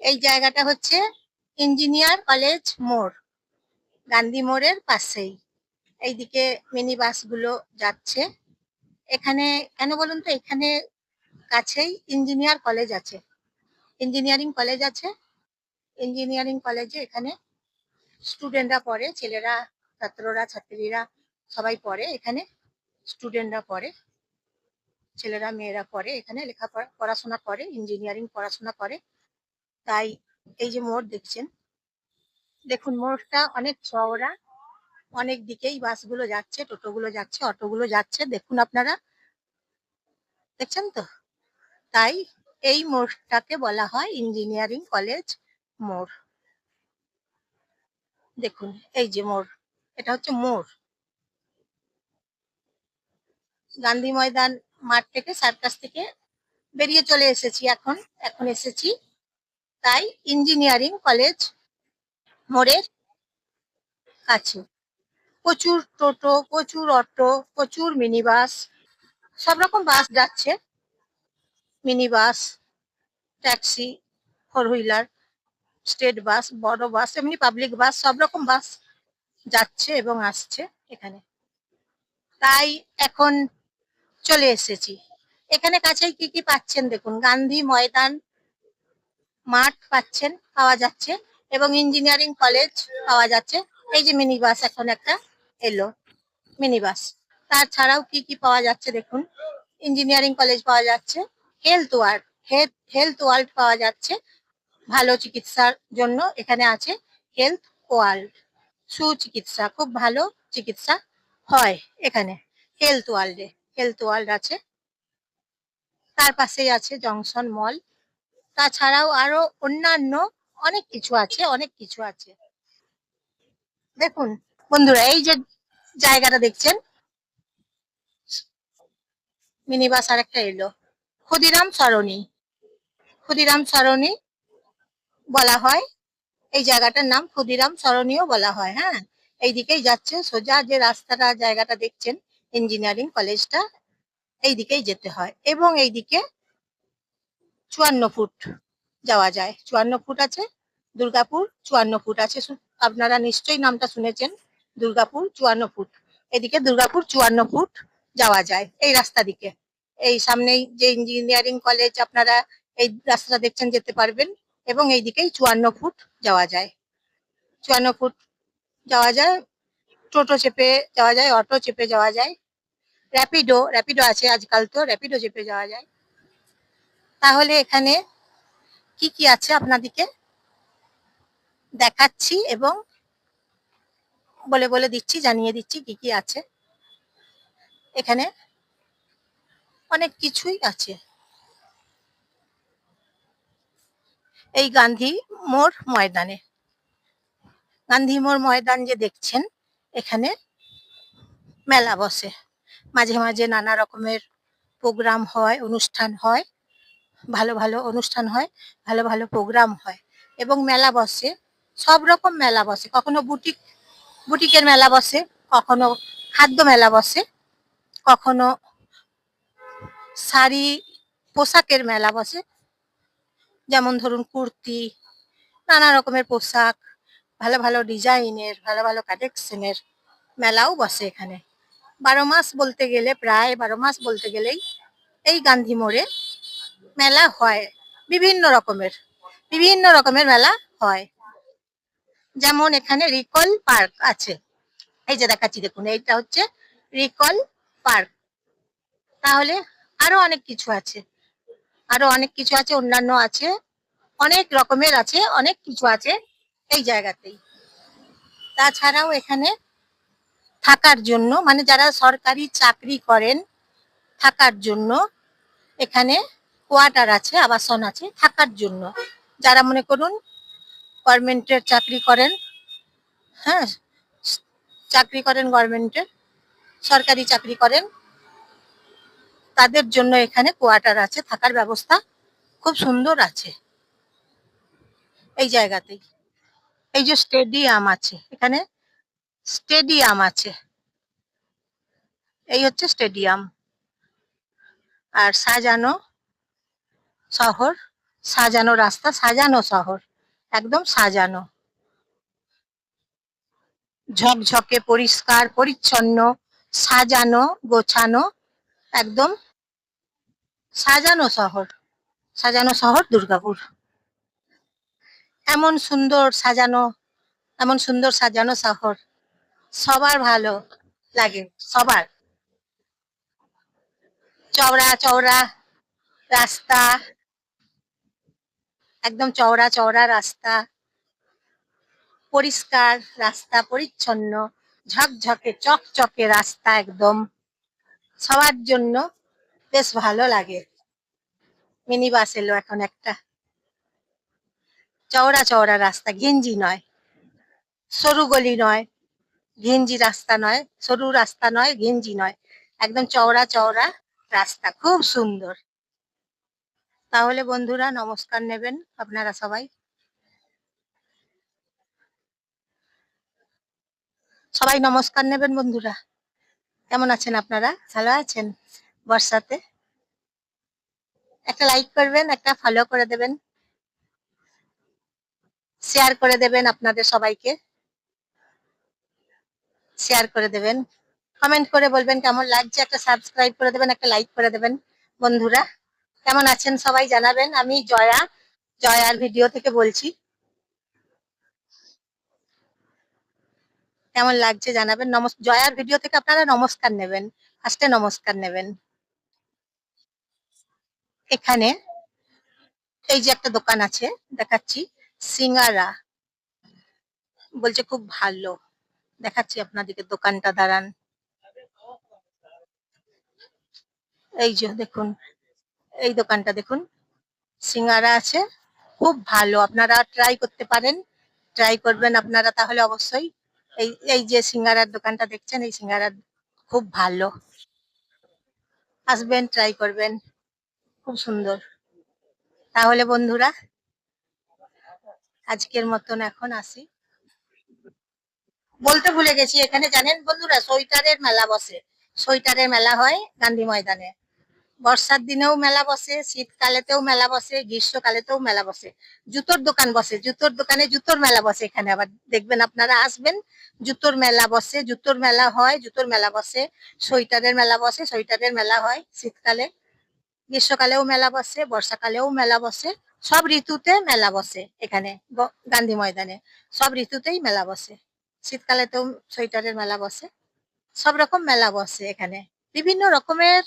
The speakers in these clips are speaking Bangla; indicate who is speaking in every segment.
Speaker 1: এই জায়গাটা হচ্ছে ইঞ্জিনিয়ার কলেজ মোড়, গান্ধী মোড়ের পাশেই। এইদিকে মিনি বাসগুলো যাচ্ছে। এখানে কেন বলুন তো, এখানে কাছেই ইঞ্জিনিয়ার কলেজ আছে, ইঞ্জিনিয়ারিং কলেজ আছে। ইঞ্জিনিয়ারিং কলেজে এখানে স্টুডেন্টরা পড়ে, ছেলেরা, ছাত্ররা, ছাত্রীরা সবাই পড়ে এখানে। স্টুডেন্টরা পড়ে, ছেলেরা মেয়েরা পড়ে এখানে, লেখাপড়া পড়াশোনা করে, ইঞ্জিনিয়ারিং পড়াশোনা করে। তাই এই যে মোড় দেখছেন, দেখুন মোড়টা অনেক চওড়া, অনেক দিকেই বাসগুলো যাচ্ছে, টোটোগুলো যাচ্ছে, অটোগুলো যাচ্ছে, দেখুন আপনারা দেখছেন তো। তাই এই মোড়টাকে বলা হয় ইঞ্জিনিয়ারিং কলেজ মোড়। দেখুন এই যে মোড়, এটা হচ্ছে মোড়। গান্ধী ময়দান মাঠ থেকে, সার্কাস থেকে বেরিয়ে চলে এসেছি এখন, এসেছি। তাই ইঞ্জিনিয়ারিং কলেজ মোড়ের কাছে প্রচুর টোটো, প্রচুর অটো, প্রচুর মিনি বাস, সব রকম বাস যাচ্ছে। Mini bus, taxi, four wheeler, state bus, বড় বাস, এমনি পাবলিক বাস, সব রকম বাস যাচ্ছে এবং আসছে এখানে। তাই এখন চলে এসেছি। এখানে কাছেই কি কি পাচ্ছেন দেখুন, গান্ধী ময়দান মাঠ পাচ্ছেন, পাওয়া যাচ্ছে, এবং ইঞ্জিনিয়ারিং কলেজ পাওয়া যাচ্ছে। এই যে মিনি বাস এখন একটা এলো, মিনি বাস। তাছাড়াও কি কি পাওয়া যাচ্ছে দেখুন, ইঞ্জিনিয়ারিং কলেজ পাওয়া যাচ্ছে, হেলথ ওয়ার্ল্ড, হেলথ ওয়ার্ল্ড পাওয়া যাচ্ছে, ভালো চিকিৎসার জন্য এখানে আছে হেলথ ওয়ার্ল্ড। সুচিকিৎসা, খুব ভালো চিকিৎসা হয় এখানে হেলথ ওয়ার্ল্ডে, হেলথ ওয়ার্ল্ড আছে। তার পাশেই আছে জংশন মল। তাছাড়াও আরো অন্যান্য অনেক কিছু আছে, অনেক কিছু আছে। দেখুন বন্ধুরা, এই যে জায়গাটা দেখছেন, মিনি বাস আর একটা এলো, ক্ষুদিরাম সরণি, ক্ষুদিরাম সরণি বলা হয় এই জায়গাটার নাম, ক্ষুদিরাম সরণিও বলা হয়। হ্যাঁ, এইদিকেই যাচ্ছে সোজা, যে রাস্তাটা জায়গাটা দেখছেন ইঞ্জিনিয়ারিং কলেজটা, এই দিকেই যেতে হয়। এবং এইদিকে 54 ফুট যাওয়া যায়, 54 ফুট আছে, দুর্গাপুর 54 ফুট আছে, আপনারা নিশ্চয়ই নামটা শুনেছেন, দুর্গাপুর 54 ফুট। এদিকে দুর্গাপুর 54 ফুট যাওয়া যায় এই রাস্তা দিকে। এই সামনেই যে ইঞ্জিনিয়ারিং কলেজ, আপনারা এই রাস্তাটা দেখছেন, যেতে পারবেন। এবং এইদিকেই 54 ফুট যাওয়া যায়, 54 ফুট যাওয়া যায়। টোটো চেপে যাওয়া যায়, অটো চেপে যাওয়া যায়, র্যাপিডো, র্যাপিডো আছে আজকাল, তো র্যাপিডো চেপে যাওয়া যায়। তাহলে এখানে কি কি আছে আপনাদেরকে দেখাচ্ছি এবং বলে বলে দিচ্ছি, জানিয়ে দিচ্ছি কি কি আছে। এখানে অনেক কিছুই আছে। এই গান্ধী মোড় ময়দানে, গান্ধী মোড় ময়দান যে দেখছেন, এখানে মেলা বসে, মাঝে মাঝে নানা রকমের প্রোগ্রাম হয়, অনুষ্ঠান হয়, ভালো ভালো অনুষ্ঠান হয়, ভালো ভালো প্রোগ্রাম হয়, এবং মেলা বসে, সব রকম মেলা বসে। কখনো বুটিকের মেলা বসে, কখনো খাদ্য মেলা বসে, কখনো শাড়ি পোশাকের মেলা বসে, যেমন ধরুন কুর্তি, নানা রকমের পোশাক, ভালো ভালো ডিজাইনের, ভালো ভালো কালেকশনের মেলাও বসে এখানে। 12 মাস বলতে গেলে, প্রায় 12 মাস বলতে গেলেই এই গান্ধী মোড়ে মেলা হয়। বিভিন্ন রকমের, বিভিন্ন রকমের মেলা হয়। যেমন এখানে রিকল পার্ক আছে, এই যে দেখাচ্ছি দেখুন, এইটা হচ্ছে রিকল পার্ক। তাহলে আরো অনেক কিছু আছে, আরো অনেক কিছু আছে, অন্যান্য আছে, অনেক রকমের আছে, অনেক কিছু আছে এই জায়গাতেই। তাছাড়াও এখানে থাকার জন্য, মানে যারা সরকারি চাকরি করেন, থাকার জন্য এখানে কোয়ার্টার আছে, আবাসন আছে থাকার জন্য। যারা মনে করুন গভর্নমেন্টের চাকরি করেন, হ্যাঁ, চাকরি করেন গভর্নমেন্টের, সরকারি চাকরি করেন, তাদের জন্য এখানে কোয়ার্টার আছে, থাকার ব্যবস্থা খুব সুন্দর আছে এই জায়গাতেই। এই যে স্টেডিয়াম আছে এখানে, স্টেডিয়াম আছে, এই হচ্ছে স্টেডিয়াম। আর সাজানো শহর, সাজানো রাস্তা, সাজানো শহর, একদম সাজানো, ঝকঝকে, পরিষ্কার পরিচ্ছন্ন, সাজানো গোছানো, একদম সাজানো শহর, সাজানো শহর দুর্গাপুর। এমন সুন্দর সাজানো, এমন সুন্দর সাজানো শহর সবার ভালো লাগে, সবার। চওড়া চওড়া রাস্তা, একদম চওড়া চওড়া রাস্তা, পরিষ্কার রাস্তা, পরিচ্ছন্ন, ঝকঝকে চকচকে রাস্তা, একদম সবার জন্য বেশ ভালো লাগে। মিনি বাস এলো এখন একটা, চওড়া চওড়া রাস্তা, ঘিঞ্জি নয়, সরু গলি নয়, ঘিঞ্জি রাস্তা নয়, সরু রাস্তা নয়, ঘিঞ্জি নয়, একদম চওড়া চওড়া রাস্তা, খুব সুন্দর। তাহলে বন্ধুরা নমস্কার নেবেন আপনারা সবাই, সবাই নমস্কার নেবেন বন্ধুরা। কেমন আছেন আপনারা? ভালো আছেন? বর্ষাতে একটা লাইক করবেন, একটা ফলো করে দেবেন, শেয়ার করে দেবেন, আপনাদের সবাইকে শেয়ার করে দেবেন, কমেন্ট করে বলবেন কেমন লাগছে, একটা সাবস্ক্রাইব করে দেবেন, একটা লাইক করে দেবেন বন্ধুরা। কেমন আছেন সবাই জানাবেন। আমি জয়া, জয়ার ভিডিও থেকে বলছি। কেমন লাগছে জানাবেন। জয়ার ভিডিও থেকে আপনারা নমস্কার নেবেন, ফার্স্টে নমস্কার নেবেন। এখানে এই যে একটা দোকান আছে দেখাচ্ছি, সিঙ্গারা, বলছে খুব ভালো, দেখাচ্ছি আপনাদেরকে দোকানটা, দাঁড়ান। এই যে দেখুন, এই দোকানটা দেখুন, সিঙ্গারা আছে, খুব ভালো, আপনারা ট্রাই করতে পারেন, ট্রাই করবেন আপনারা তাহলে অবশ্যই। এই এই যে সিঙ্গারার দোকানটা দেখছেন, এই সিঙ্গারা খুব ভালো, আসবেন, ট্রাই করবেন, খুব সুন্দর। তাহলে বন্ধুরা আজকের মতন এখন আসি। বলতে ভুলে গেছি, এখানে জানেন বন্ধুরা সোয়েটারের মেলা বসে, সোয়েটারের মেলা হয় গান্ধী ময়দানে। বর্ষার দিনেও মেলা বসে, শীতকালেতেও মেলা বসে, গ্রীষ্মকালেতেও মেলা বসে। জুতোর দোকান বসে, জুতোর দোকানে জুতোর মেলা বসে এখানে, আবার দেখবেন আপনারা আসবেন, জুতোর মেলা বসে, জুতোর মেলা হয়, জুতোর মেলা বসে, সোয়েটারের মেলা বসে, সোয়েটারের মেলা হয় শীতকালে, গ্রীষ্মকালেও মেলা বসে, বর্ষাকালেও মেলা বসে, সব ঋতুতে মেলা বসে এখানে গান্ধী ময়দানে, সব ঋতুতেই মেলা বসে। শীতকালেতেও সোয়েটারের মেলা বসে, সব রকম মেলা বসে এখানে, বিভিন্ন রকমের,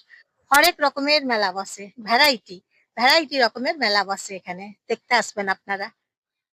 Speaker 1: হরেক রকমের মেলা বসে, ভ্যারাইটি ভ্যারাইটি রকমের মেলা বসে এখানে, দেখতে আসবেন আপনারা।